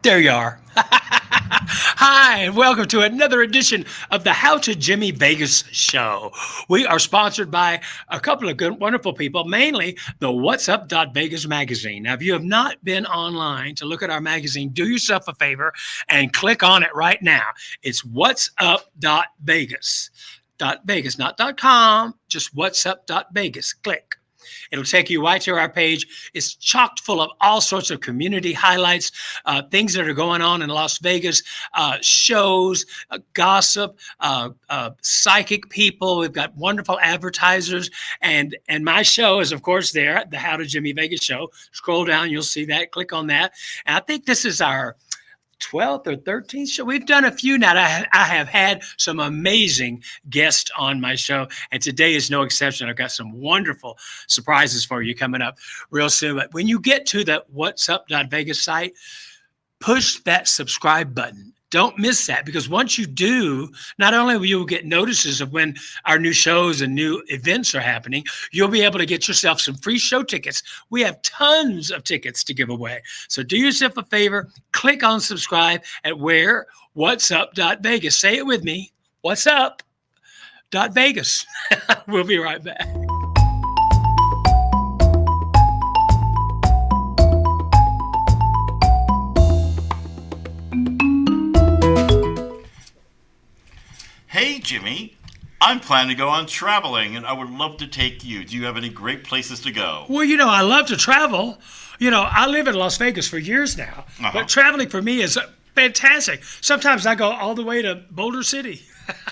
There you are. Hi, and welcome to another edition of the How to Jimmy Vegas show. We are sponsored by a couple of good, wonderful people, mainly the What's Up Vegas magazine. Now, if you have not been online to look at our magazine, do yourself a favor and click on it right now. It's What's Up Vegas. Vegas, not .com, just What's Up Vegas. Click. It'll take you right to our page. It's chocked full of all sorts of community highlights, things that are going on in Las Vegas, shows, gossip, psychic people. We've got wonderful advertisers. And my show is, of course, there, the How to Jimmy Vegas show. Scroll down, you'll see that. Click on that. And I think this is our 12th or 13th show. We've done a few now. I have had some amazing guests on my show, and today is no exception. I've got some wonderful surprises for you coming up real soon. But when you get to the What's Up Vegas site, push that subscribe button. Don't miss that, because once you do, not only will you get notices of when our new shows and new events are happening, you'll be able to get yourself some free show tickets. We have tons of tickets to give away. So do yourself a favor, click on subscribe at where? What's Up Vegas. Say it with me. What's Up Vegas. We'll be right back. Hey, Jimmy, I'm planning to go on traveling, and I would love to take you. Do you have any great places to go? Well, I love to travel. I live in Las Vegas for years now, but traveling for me is fantastic. Sometimes I go all the way to Boulder City.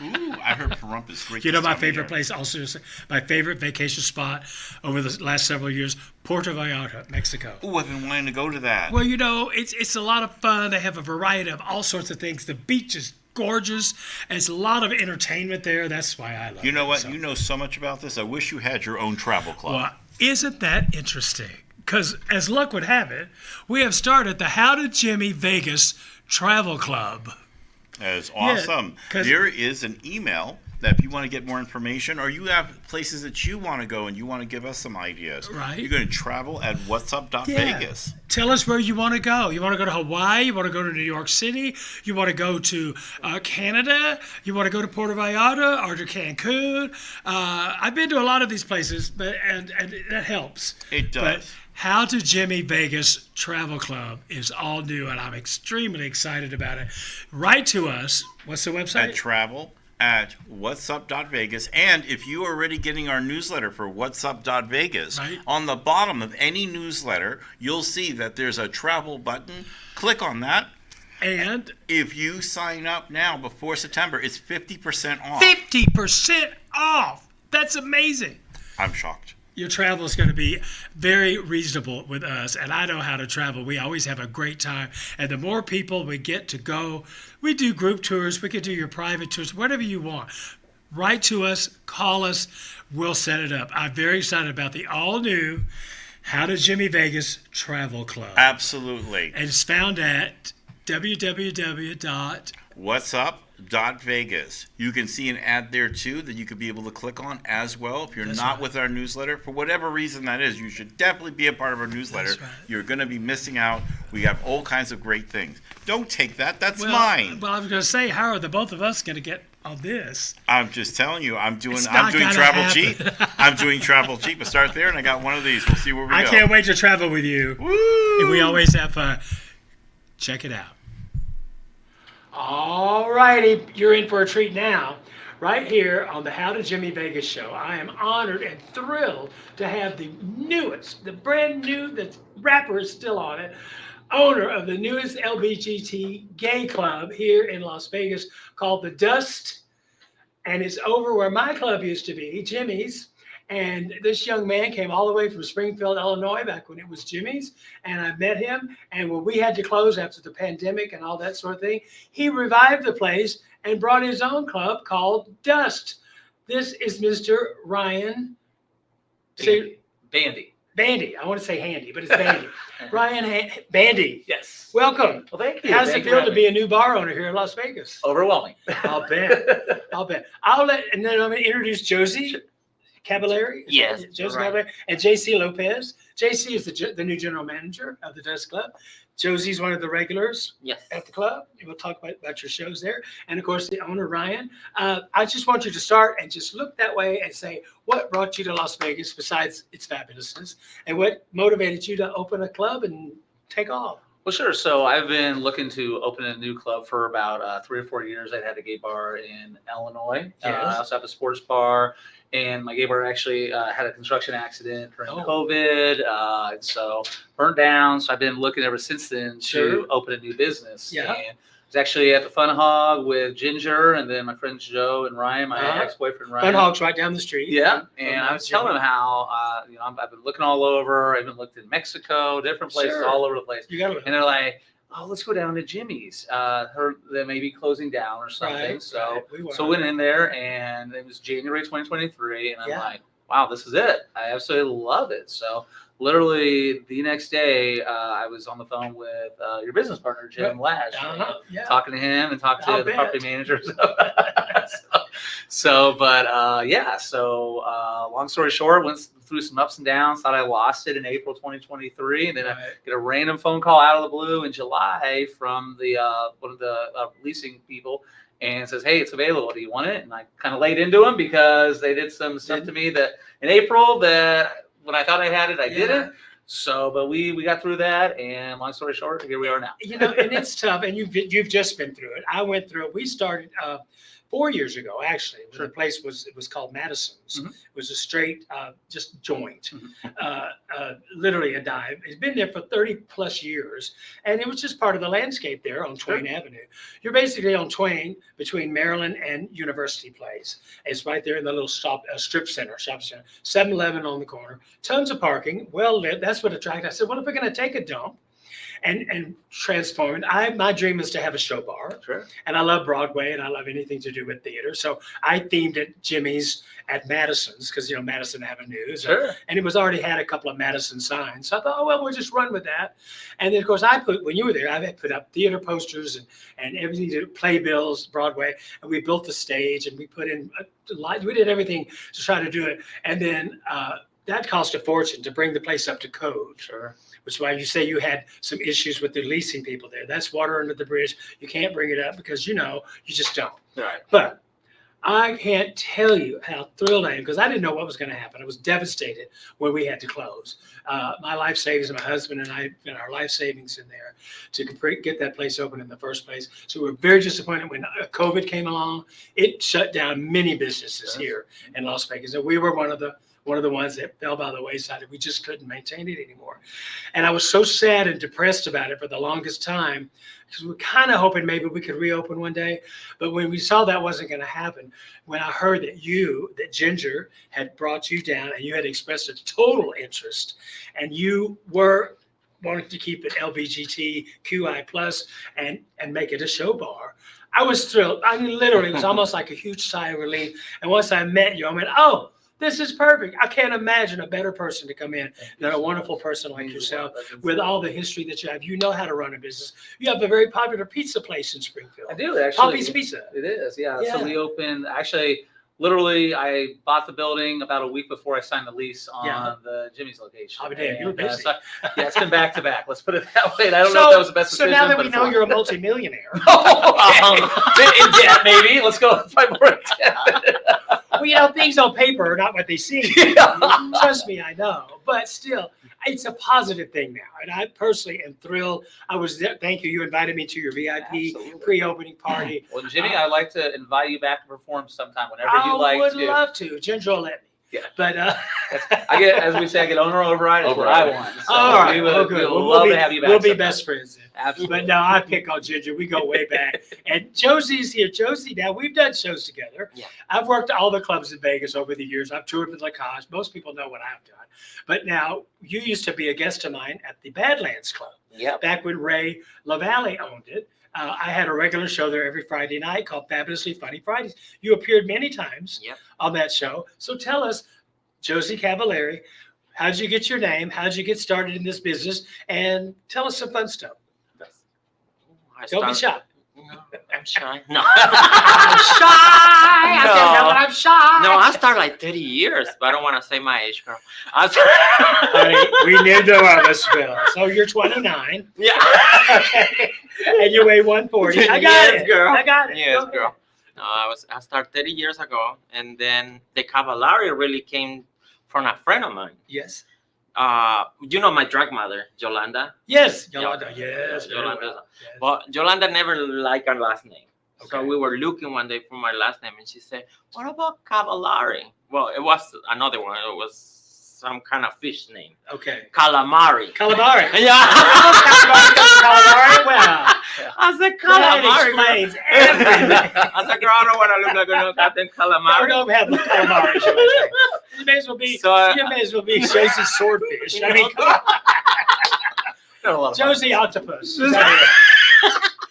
Ooh, I heard Pahrump is great. My favorite place, also my favorite vacation spot over the last several years, Puerto Vallarta, Mexico. Ooh, I've been wanting to go to that. Well, it's a lot of fun. They have a variety of all sorts of things. The beach is gorgeous, and it's a lot of entertainment there. That's why I love it. You know what? So, you know so much about this. I wish you had your own travel club. Well, isn't that interesting? Because as luck would have it, we have started the How to Jimmy Vegas Travel Club. That is awesome. Yeah, there is an email that if you want to get more information, or you have places that you want to go and you want to give us some ideas, right? You're going to travel at whatsup.vegas. Yeah. Tell us where you want to go. You want to go to Hawaii? You want to go to New York City? You want to go to Canada? You want to go to Puerto Vallarta or to Cancun? I've been to a lot of these places, but and that helps. It does. But How to Jimmy Vegas Travel Club is all new, and I'm extremely excited about it. Write to us. What's the website? At travel at whatsup.vegas. And if you are already getting our newsletter for whatsup.vegas, right, on the bottom of any newsletter, you'll see that there's a travel button. Click on that. And if you sign up now before September, it's 50% off. 50% off. That's amazing. I'm shocked. Your travel is going to be very reasonable with us, and I know how to travel. We always have a great time, and the more people we get to go, we do group tours, we can do your private tours, whatever you want. Write to us, call us, we'll set it up. I'm very excited about the all-new How to Jimmy Vegas Travel Club. Absolutely. And it's found at www.whatsup.vegas. You can see an ad there too that you could be able to click on as well. If you're not with our newsletter, for whatever reason that is, you should definitely be a part of our newsletter. That's right. You're going to be missing out. We have all kinds of great things. Don't take that. That's mine. Well, I was going to say, how are the both of us going to get on this? I'm just telling you, I'm doing travel cheap. I'm doing travel cheap. I start there, and I got one of these. We'll see where we go. I can't wait to travel with you. Woo! And we always have fun. Check it out. All righty, you're in for a treat now, right here on the How to Jimmy Vegas show. I am honored and thrilled to have the brand new, the rapper is still on it, owner of the newest LGBT gay club here in Las Vegas called The Dust, and it's over where my club used to be, Jimmy's. And this young man came all the way from Springfield, Illinois, back when it was Jimmy's. And I met him. And when we had to close after the pandemic and all that sort of thing, he revived the place and brought his own club called Dust. This is Mr. Ryan Bandy. Bandy. I want to say Handy, but it's Bandy. Ryan Bandy. Yes. Welcome. Well, thank you. How's it feel to be a new bar owner here in Las Vegas? Overwhelming. I'll bet. And then I'm going to introduce Josie Cavallari. Yes. Josie right. Cavallari and JC Lopez. JC is the new general manager of the Dust Club. Josie's one of the regulars Yes. at the club. We'll talk about your shows there. And of course, the owner, Ryan. I just want you to start and just look that way and say, what brought you to Las Vegas besides its fabulousness? And what motivated you to open a club and take off? Well, sure. So I've been looking to open a new club for about 3 or 4 years. I had a gay bar in Illinois. Yes. I also have a sports bar. And my gay bar actually had a construction accident during COVID. And so burned down. So I've been looking ever since then to open a new business. Yeah. And I was actually at the Fun Hog with Ginger and then my friends Joe and Ryan, my ex-boyfriend Ryan. Fun Hog's right down the street. Yeah. And I was telling them how, I've been looking all over. I've been looked in Mexico, different places all over the place. You gotta look. And they're like, oh, let's go down to Jimmy's. They may be closing down or something. So went in there, and it was January 2023, and I'm like, wow, this is it. I absolutely love it. So literally the next day, I was on the phone with your business partner, Jim Lash, talking to him and talking to the property managers. So long story short, went through some ups and downs, thought I lost it in April 2023. And then I get a random phone call out of the blue in July from the one of the leasing people and says, hey, it's available. Do you want it? And I kind of laid into them because they did some stuff to me that in April that when I thought I had it, I didn't. So, but we got through that, and long story short, here we are now. And it's tough, and you've just been through it. I went through it. We started 4 years ago, actually. The place was called Madison's. It was a straight just joint, literally a dive. It's been there for 30 plus years, and it was just part of the landscape there on Twain Avenue. You're basically on Twain between Maryland and University Place. It's right there in the little strip center, shop center. 7-Eleven on the corner, tons of parking, well lit. That's what attracted. I said, what if we're going to take a dump and transform it? My dream is to have a show bar. And I love Broadway, and I love anything to do with theater. So I themed it Jimmy's at Madison's because, Madison Avenues. And it was already had a couple of Madison signs. So I thought, we'll just run with that. And then, of course, when you were there, I had put up theater posters and everything, playbills, Broadway. And we built the stage, and we put in lights. We did everything to try to do it. And then that cost a fortune to bring the place up to code. Which is why you say you had some issues with the leasing people there. That's water under the bridge. You can't bring it up because, you just don't. But I can't tell you how thrilled I am because I didn't know what was going to happen. I was devastated when we had to close. My life savings, my husband and I, our life savings in there to get that place open in the first place. So we were very disappointed when COVID came along. It shut down many businesses here in Las Vegas. And we were one of the ones that fell by the wayside. We just couldn't maintain it anymore. And I was so sad and depressed about it for the longest time because we were kind of hoping maybe we could reopen one day. But when we saw that wasn't going to happen, when I heard that Ginger had brought you down and you had expressed a total interest and you were wanting to keep it LBGTQI plus and make it a show bar, I was thrilled. I mean, literally, it was almost like a huge sigh of relief. And once I met you, I went, oh, this is perfect. I can't imagine a better person to come in than a wonderful person like yourself with all the history that you have. You know how to run a business. You have a very popular pizza place in Springfield. I do, actually. Poppy's Pizza. It is, yeah. So we opened, literally, I bought the building about a week before I signed the lease on the Jimmy's location. Oh, damn, you were busy. It's been back to back. Let's put it that way. I don't know if that was the best decision. So now that we know you're a multimillionaire. In debt, maybe. Let's go find more in debt. Well, things on paper are not what they seem. Trust me, I know. But still, it's a positive thing now. And I personally am thrilled. I was there. Thank you. You invited me to your VIP pre-opening party. Well, Jimmy, I'd like to invite you back to perform sometime whenever you like to. I would love to. Ginger will let me. Yeah. But I get owner override. That's what I want. So all right. We would love to have you back. We'll be best friends then. Absolutely. But no, I pick on Ginger. We go way back. And Josie's here. Josie, now we've done shows together. Yeah. I've worked at all the clubs in Vegas over the years. I've toured with Lacoste. Most people know what I've done. But now you used to be a guest of mine at the Badlands Club. Yeah. Back when Ray LaValle owned it. I had a regular show there every Friday night called Fabulously Funny Fridays. You appeared many times on that show. So tell us, Josie Cavallari, how'd you get your name? How'd you get started in this business? And tell us some fun stuff. Don't be shy. No, I'm shy. No. I'm shy. I can't help it. I'm shy. No, I started like 30 years, but I don't want to say my age, girl. Honey, we neither of us will. So you're 29. Yeah. Okay. And you weigh 140. I got Yes, it. girl. I got it. Yes, Go girl. ahead. No, I started 30 years ago, and then the Cavallari really came from a friend of mine. Yes. You know my drag mother, Yolanda. Yes. Yolanda. Yes. Yolanda. Well. Yes. Well, Yolanda never liked our last name. So Okay. we were looking one day for my last name, and she said, "What about Cavallari?" Well, it was another one. It was some kind of fish name. Okay. Calamari. Calamari. Yeah. Calamari. Well. I said That calamari. explains everything. I said, girl, I don't want to look like a no goddamn No, calamari. don't have the calamari. Shall I say. You may as well be. So, You may as well be Josie Swordfish. I mean, come on. Josie Octopus.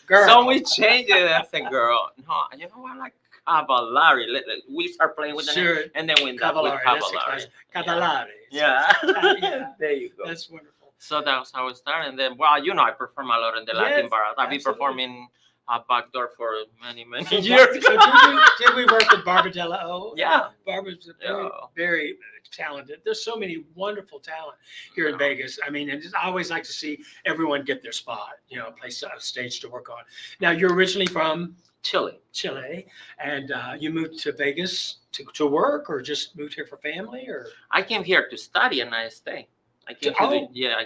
Girl. So we changed it. I said, girl, no, you know what? I like Cavallari. We start playing with the name, Sure. and then we end up with Cavallari. That's a Cavallari. classic. Cavallari. Yeah. Yeah. There you go. That's wonderful. So that was how it started. And then, well, you know, I perform a lot in the Latin Yes, bar. I've been absolutely. performing backdoor for many, many So, years. so did we work with Barbara Della O? Yeah. Barbara's very, Yeah. very talented. There's so many wonderful talent here in Yeah. Vegas. I mean, and I always like to see everyone get their spot, you know, a place, a stage to work on. Now, you're originally from Chile. Chile, and you moved to Vegas to work, or just moved here for family, or? I came here to study and I stay. I came Oh. I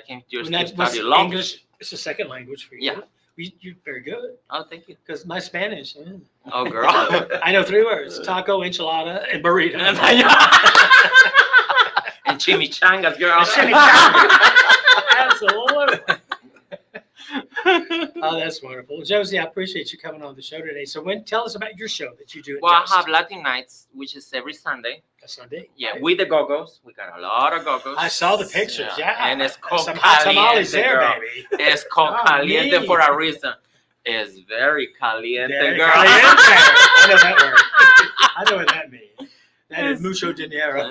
came here And to that study was law. English. It's a second language for you. Yeah. You're very good, Oh, thank you. because my Spanish. Oh, girl. I know 3 words: taco, enchilada, and burrito. And chimichangas, girl. Absolutely. Oh, that's wonderful. Josie, I appreciate you coming on the show today. So tell us about your show that you do at Well, I Just. have Latin nights, which is every Sunday. A Sunday. Yeah, right? with the go-go's. We got a lot of go-go's. I saw the pictures, yeah. And it's called Some hot tamales caliente, there, girl. baby. It's called Oh, caliente neat. for a reason. It's very caliente, Very girl. caliente. I know that word. I know what that means. That is mucho dinero.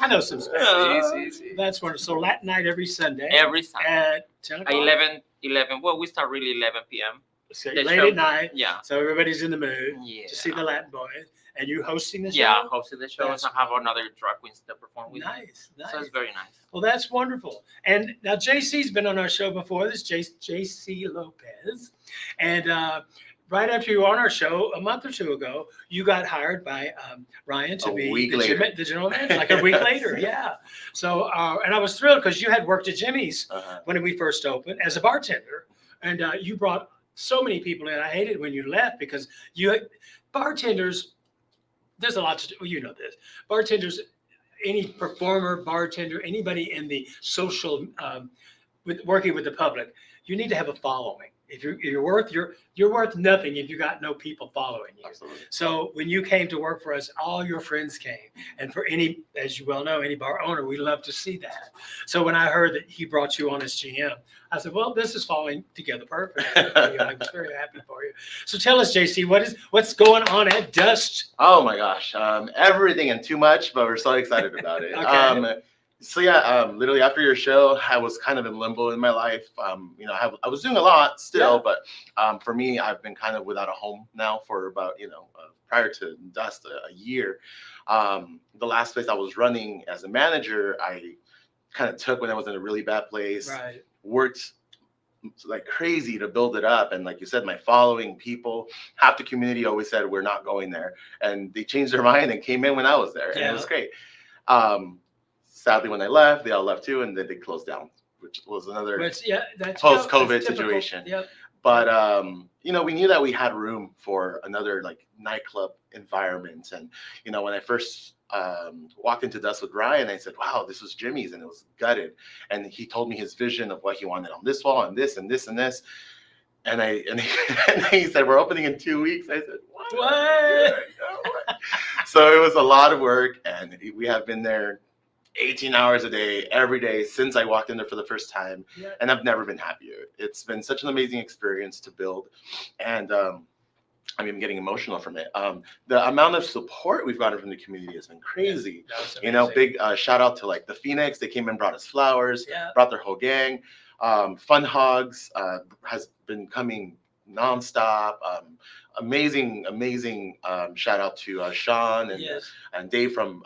I know some Spanish. That's wonderful. So Latin night every Sunday. Every Sunday. At 10 o'clock. 11. Well, we start really 11 p.m. So the late show. at night. Yeah. So everybody's in the mood Yeah. to see the Latin boys. And you hosting the show? Yeah, hosting the shows. That's I have another drag queens that perform with me. Nice, nice. So it's very nice. Well, that's wonderful. And now JC's been on our show before. This is JC Lopez. And right after you were on our show a month or two ago, you got hired by Ryan to be the general manager, like a week later. Yeah. So, and I was thrilled because you had worked at Jimmy's when we first opened as a bartender. And you brought so many people in. I hated when you left because bartenders, there's a lot to do. Well, you know this. Bartenders, any performer, bartender, anybody in the social, with working with the public, you need to have a following. If you're worth nothing if you got no people following you. Absolutely. So when you came to work for us, all your friends came, and for any, as you well know, any bar owner, we love to see that. So when I heard that he brought you on as GM, I said, well, this is falling together perfect. I was very happy for you. So tell us, JC, what's going on at Dust? Oh my gosh, everything and too much, but we're so excited about it. Okay. So yeah, literally after your show, I was kind of in limbo in my life. I was doing a lot still, but for me, I've been kind of without a home now for about, prior to Dust, a year. The last place I was running as a manager, I kind of took when I was in a really bad place. Right. Worked like crazy to build it up, and like you said, my following, people, half the community always said we're not going there, and they changed their mind and came in when I was there, and it was great. Sadly, when I left, they all left too, and then they closed down, which was another post-COVID situation. Yep. But we knew that we had room for another like nightclub environment, and when I first walked into Dust with Ryan, I said, wow, this was Jimmy's, and it was gutted. And he told me his vision of what he wanted on this wall and this and this and this. And he said, we're opening in 2 weeks. I said, what? So it was a lot of work, and we have been there 18 hours a day, every day since I walked in there for the first time. Yeah. And I've never been happier. It's been such an amazing experience to build. And I'm getting emotional from it. The amount of support we've gotten from the community has been crazy. Big shout out to like the Phoenix. They came and brought us flowers, brought their whole gang. Fun Hogs has been coming nonstop. Amazing shout out to Sean and Dave from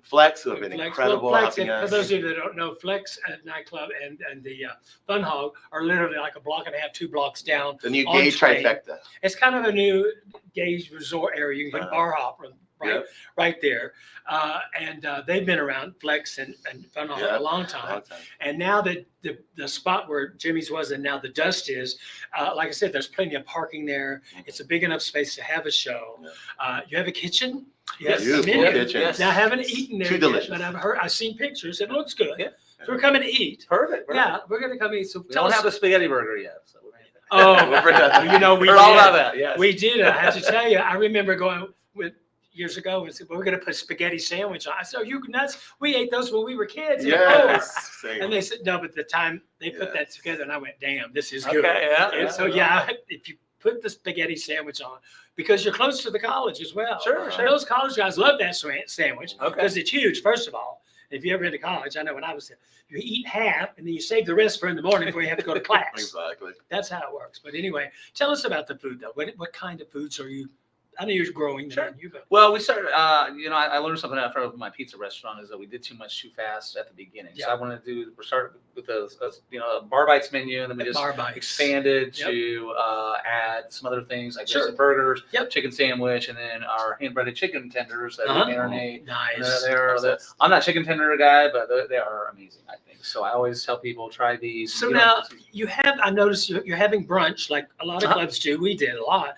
Flex, who have been incredible. Well, Flex, helping us. for those of you that don't know, Flex nightclub and the Fun Hog are literally like a block and a half, 2 blocks down. The new gay trifecta. It's kind of a new gay resort area. You can bar hop right there. And they've been around, Flex and Fun Hog, a long time. And now that the spot where Jimmy's was and now the Dust is, like I said, there's plenty of parking there. It's a big enough space to have a show. You have a kitchen. Yes, kitchen. Yes. Now I haven't eaten there delicious. yet, but I've seen pictures. It looks good. Yeah. So we're coming to eat. Perfect. Yeah, we're gonna come eat. So we don't have the spaghetti burger yet. So you know, we we're all about that. Yes. We did. I have to tell you, I remember going with years ago and said, well, we're going to put a spaghetti sandwich on. I said, are you nuts? We ate those when we were kids. Yes. And they said, no, but the time they put that together, and I went, damn, this is good. Okay, And so, if you put the spaghetti sandwich on, because you're close to the college as well. Sure. Those college guys love that sandwich Okay. because it's huge, first of all. If you ever been to college, I know when I was there, you eat half and then you save the rest for in the morning before you have to go to class. Exactly. That's how it works. But anyway, tell us about the food, though. What kind of foods are you? I know you're growing the menu, but well, we started. I learned something after my pizza restaurant is that we did too much too fast at the beginning. So I wanted to do. We started with a bar bites menu, and then we just expanded to add some other things like some burgers, chicken sandwich, and then our hand breaded chicken tenders that we marinate. Nice. I'm not a chicken tender guy, but they are amazing, I think. So I always tell people try these. So now you have. I noticed you're having brunch like a lot of clubs do. We did a lot.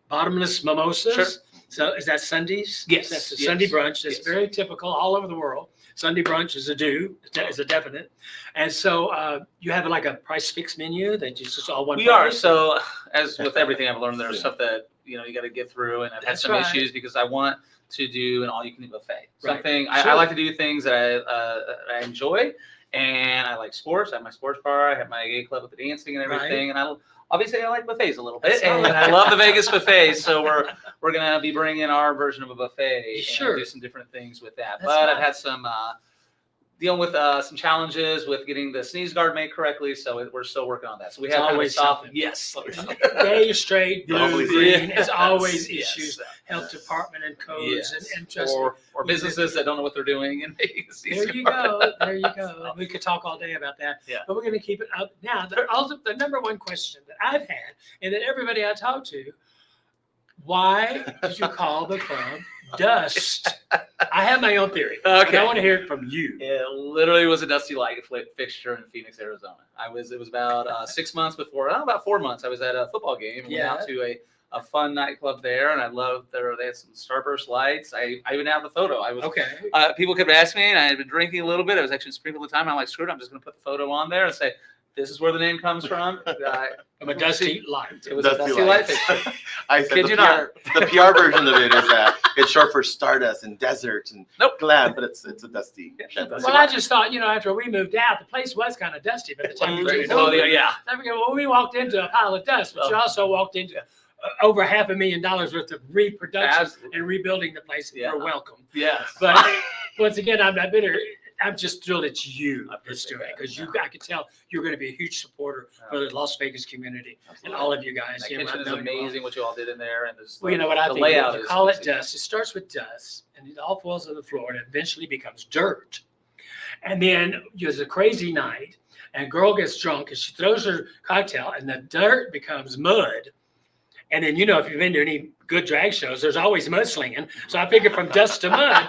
Bottomless mimosas. Sure. So is that Sundays? Yes. That's a Sunday brunch. That's very typical all over the world. Sunday brunch is a definite. And so you have like a price fixed menu that you just all one. We are. So as with everything I've learned, there's stuff that you got to get through, and I've had some issues because I want to do an all you can eat buffet. Something I like to do things that I enjoy, and I like sports. I have my sports bar. I have my gay club with the dancing and everything, and obviously, I like buffets a little bit, and I love the Vegas buffet. So we're gonna be bringing in our version of a buffet and do some different things with that. But I've had some dealing with some challenges with getting the sneeze guard made correctly. So we're still working on that. So we have always something. Yes. Gay, straight, blue, green. It's always Yes. issues. Health department and codes and just or businesses that don't know what they're doing in Vegas. There you go. We could talk all day about that. Yeah. But we're going to keep it up. Now, the number one question that I've had and that everybody I talk to, why did you call the club Dust? I have my own theory. Okay. I want to hear it from you. It literally was a Dusty Light fixture in Phoenix, Arizona. It was about 6 months before, about 4 months. I was at a football game and went out to a fun nightclub there, and I loved they had some starburst lights. I even have the photo. People kept asking me, and I had been drinking a little bit. I was actually sprinkled the time. I'm like, screw it, I'm just going to put the photo on there and say, this is where the name comes from. From a Dusty Light. It was a Dusty Light fixture. I said the PR version of it is that it's short for Stardust and Desert and Glam, but it's a Dusty. Well, I just thought, after we moved out, the place was kind of dusty by the time we moved over. We walked into a pile of dust, but you also walked into over $500,000 worth of reproduction and rebuilding the place. You're welcome. Yes. But once again, I'm not bitter. I'm just thrilled it's you that's doing it because I could tell you're going to be a huge supporter for the Las Vegas community and all of you guys. The kitchen is amazing what you all did in there, and you know what I think? Layout you call it dust. It starts with dust, and it all falls on the floor, and eventually becomes dirt. And then there's a crazy night, and a girl gets drunk, and she throws her cocktail, and the dirt becomes mud. And then, if you've been to any good drag shows, there's always mudslinging. So I figured from dust to mud,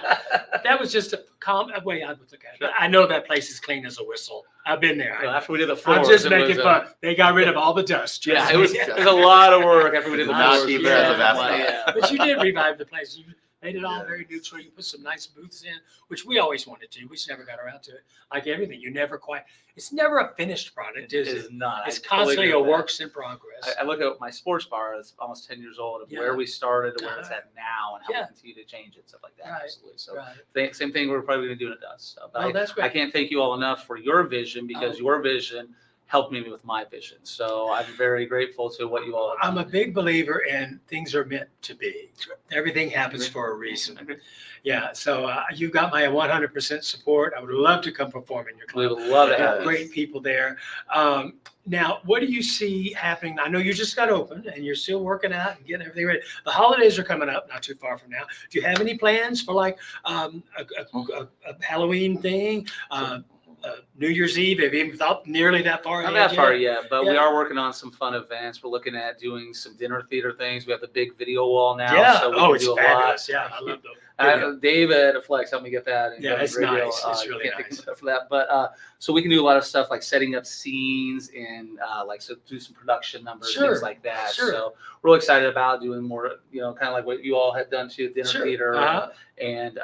that was just a calm way I would look at it. But I know that place is clean as a whistle. I've been there. After we did the floors, I'm just making fun. They got rid of all the dust. Yeah, it was a lot of work after we did the floors. But you did revive the place. You made it all very neutral. You put some nice booths in, which we always wanted to. We just never got around to it. Like everything, it's never a finished product, is it? It is not. It's constantly a work in progress. I look at my sports bar. It's almost 10 years old of where we started to where it's at now and how we continue to change it, stuff like that. Right. Absolutely. So same thing we're probably going to do at Dust. But that's great. I can't thank you all enough for your vision because your vision helped me with my vision. So I'm very grateful to what you all have done. I'm a big believer in things are meant to be. Everything happens for a reason. Yeah, so you got my 100% support. I would love to come perform in your We club. would love to You have have you. great people there. Now, what do you see happening? I know you just got open and you're still working out and getting everything ready. The holidays are coming up, not too far from now. Do you have any plans for like a Halloween thing? New Year's Eve? Have you even thought nearly that far Not ahead that far yet? yet, but we Yeah. are working on some fun events. We're looking at doing some dinner theater things. We have the big video wall now. Yeah. So we Oh, can it's do a fabulous. lot. Yeah, I love those. David at Flex helped me get that. And Yeah, done a it's great deal. nice. It's really can't thank nice. him for that. But so we can do a lot of stuff like setting up scenes and so do some production numbers, Sure, things like that. sure. So we're really excited about doing more, kind of like what you all had done to dinner Sure. theater Uh-huh. and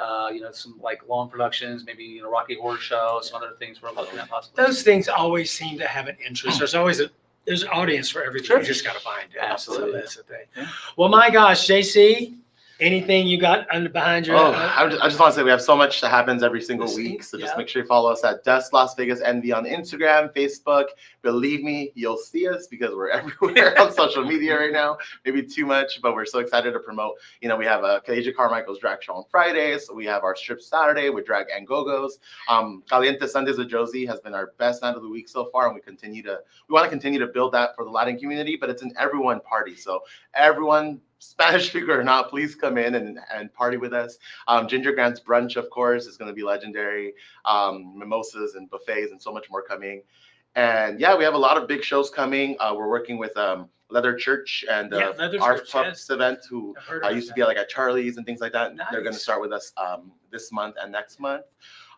some like long productions, maybe Rocky Horror Show, some other things we're looking at possibly. Those things always seem to have an interest. There's always there's an audience for everything. Sure. You just got to find it. Absolutely. So that's the thing. Yeah. Well, my gosh, JC, anything you got behind your? I just want to say we have so much that happens every single Listen, week. So just yeah. make sure you follow us at Dust Las Vegas NV on Instagram, Facebook. Believe me, you'll see us because we're everywhere on social media right now. Maybe too much, but we're so excited to promote. We have a Kaja Carmichael's drag show on Fridays. We have our strip Saturday with Drag and Go-Go's. Caliente Sundays with Josie has been our best night of the week so far, and we want to continue to build that for the Latin community, but it's an everyone party. So everyone, Spanish speaker or not, please come in and party with us. Ginger Grant's brunch, of course, is going to be legendary. Mimosas and buffets and so much more coming. And yeah, we have a lot of big shows coming. We're working with Leather Church and Leather our Church, Pups event, who I've heard about used to that. be like at Charlie's and things like that. They're going to Nice. start with us this month and next month.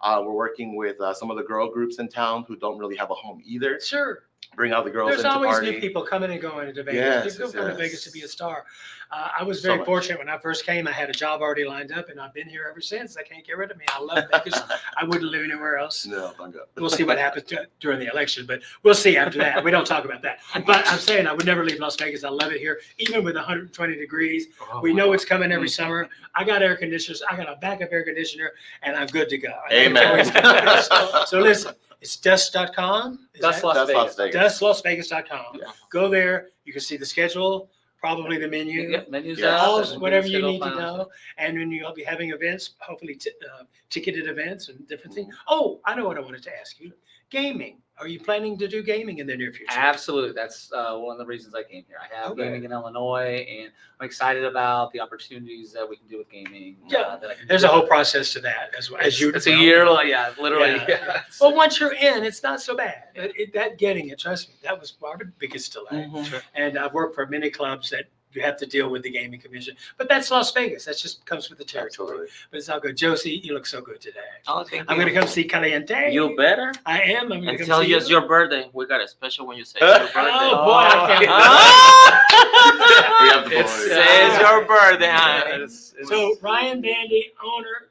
We're working with some of the girl groups in town who don't really have a home either. Sure. Bring out the girls There's into always party. new people coming and going to Vegas. Yes, People come to yes. Vegas to be a star. I was So very much. fortunate when I first came. I had a job already lined up, and I've been here ever since. They can't get rid of me. I love Vegas. I wouldn't live anywhere else. No, bunga. We'll see what happens during the election, but we'll see after that. We don't talk about that. But I'm saying I would never leave Las Vegas. I love it here, even with 120 degrees. We know it's coming every summer. I got air conditioners. I got a backup air conditioner, and I'm good to go. Amen. So listen, it's dust.com. That's Las That's Vegas. Las Vegas. DustLasVegas.com. Yeah. Go there. You can see the schedule, probably the menu. Yep, menus Yeah. out, Calls, and whatever you schedule need to finals. know. And then you'll be having events, hopefully ticketed events and different things. Mm-hmm. Oh, I know what I wanted to ask you. Gaming. Are you planning to do gaming in the near future? Absolutely. That's one of the reasons I came here. I have Okay. gaming in Illinois, and I'm excited about the opportunities that we can do with gaming. Yeah. that I can There's do. a whole process to that as you. It's a year, literally. Yeah. Yeah. Well, once you're in, it's not so bad. That getting it, trust me, that was our biggest delay. Sure. And I've worked for many clubs that you have to deal with the gaming commission. But that's Las Vegas. That just comes with the territory. Absolutely. But it's all good. Josie, you look so good today. Oh, thank I'm you. going to come see Caliente. You better. I am. I'm going And to come tell see you it's your birthday. We got a special when you say it's your birthday. Oh, boy, I can't. We have the It boys. says your birthday, honey. So Ryan Bandy, owner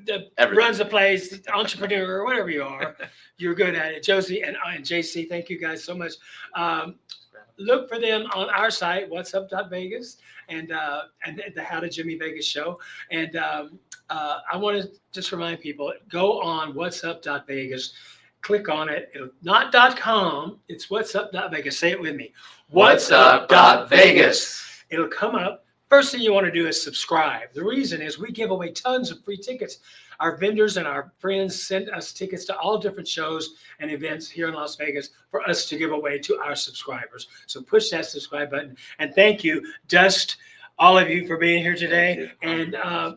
that Everything. runs the place, entrepreneur, whatever you are, you're good at it. Josie and JC, thank you guys so much. Look for them on our site, whatsup.vegas, and the How to Jimmy Vegas show. And I want to just remind people, go on whatsup.vegas, click on it. It'll not .com, it's whatsup.vegas. Say it with me. Whatsup.vegas. It'll come up. First thing you want to do is subscribe. The reason is we give away tons of free tickets. Our vendors and our friends send us tickets to all different shows and events here in Las Vegas for us to give away to our subscribers. So push that subscribe button. And thank you, Dust, all of you for being here today. And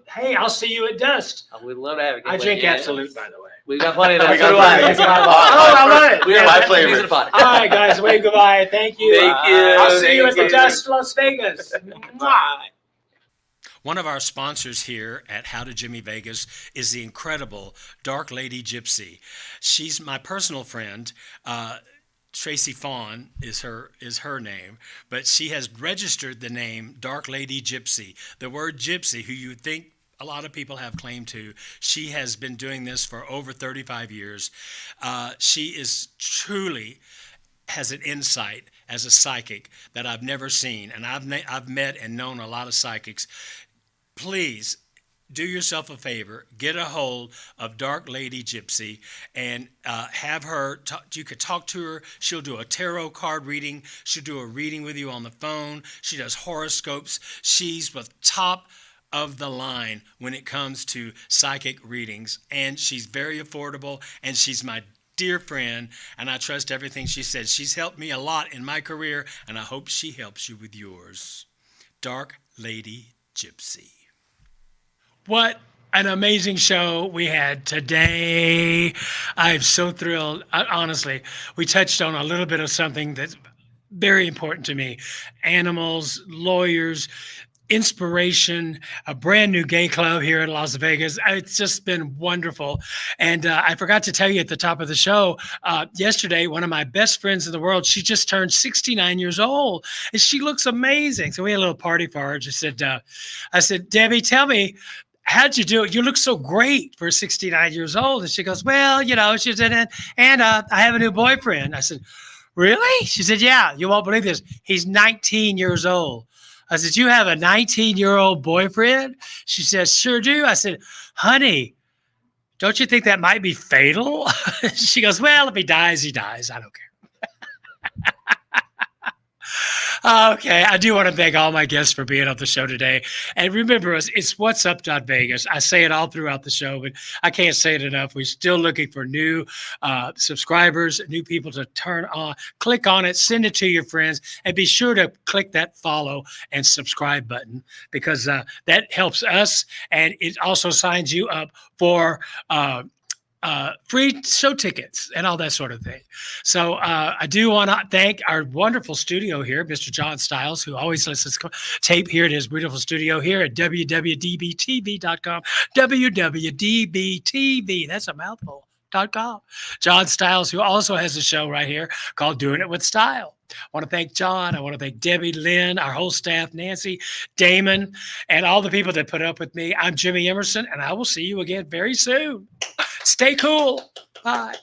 hey, I'll see you at Dust. We'd love to have you. I drink Absolute, by the way. We got plenty of that. We got So do I. plenty. It's my Oh, fault. I love it. We have My my flavor. flavor. All right, guys, wave goodbye. Thank you. Thank you. I'll see you at Thank the you. Dust Las Vegas. Mwah. One of our sponsors here at How to Jimmy Vegas is the incredible Dark Lady Gypsy. She's my personal friend. Tracy Fawn is her name, but she has registered the name Dark Lady Gypsy. The word gypsy, who you think a lot of people have claim to, she has been doing this for over 35 years. She is truly has an insight as a psychic that I've never seen, and I've met and known a lot of psychics. Please, do yourself a favor, get a hold of Dark Lady Gypsy and have her, you could talk to her. She'll do a tarot card reading. She'll do a reading with you on the phone. She does horoscopes. She's the top of the line when it comes to psychic readings. And she's very affordable, and she's my dear friend, and I trust everything she says. She's helped me a lot in my career, and I hope she helps you with yours. Dark Lady Gypsy. What an amazing show we had today. I'm so thrilled. Honestly, we touched on a little bit of something that's very important to me. Animals, lawyers, inspiration, a brand new gay club here in Las Vegas. It's just been wonderful. And I forgot to tell you at the top of the show, yesterday, one of my best friends in the world, she just turned 69 years old and she looks amazing. So we had a little party for her. I said, Debbie, tell me, how'd you do it? You look so great for 69 years old. And she goes, well, she said, and I have a new boyfriend. I said, really? She said, yeah, you won't believe this. He's 19 years old. I said, you have a 19-year-old boyfriend? She says, sure do. I said, honey, don't you think that might be fatal? She goes, well, if he dies, he dies. I don't care. Okay, I do want to thank all my guests for being on the show today. And remember, it's What's Up Vegas. I say it all throughout the show, but I can't say it enough. We're still looking for new subscribers, new people to turn on. Click on it, send it to your friends, and be sure to click that follow and subscribe button because that helps us, and it also signs you up for free show tickets and all that sort of thing. So I do want to thank our wonderful studio here, Mr. John Stiles, who always lets us tape here at his beautiful studio here at WWDBTV.com. WWDBTV, that's a mouthful. .com. John Stiles, who also has a show right here called Doing It with Style. I want to thank John. I want to thank Debbie, Lynn, our whole staff, Nancy, Damon, and all the people that put up with me. I'm Jimmy Emerson, and I will see you again very soon. Stay cool. Bye.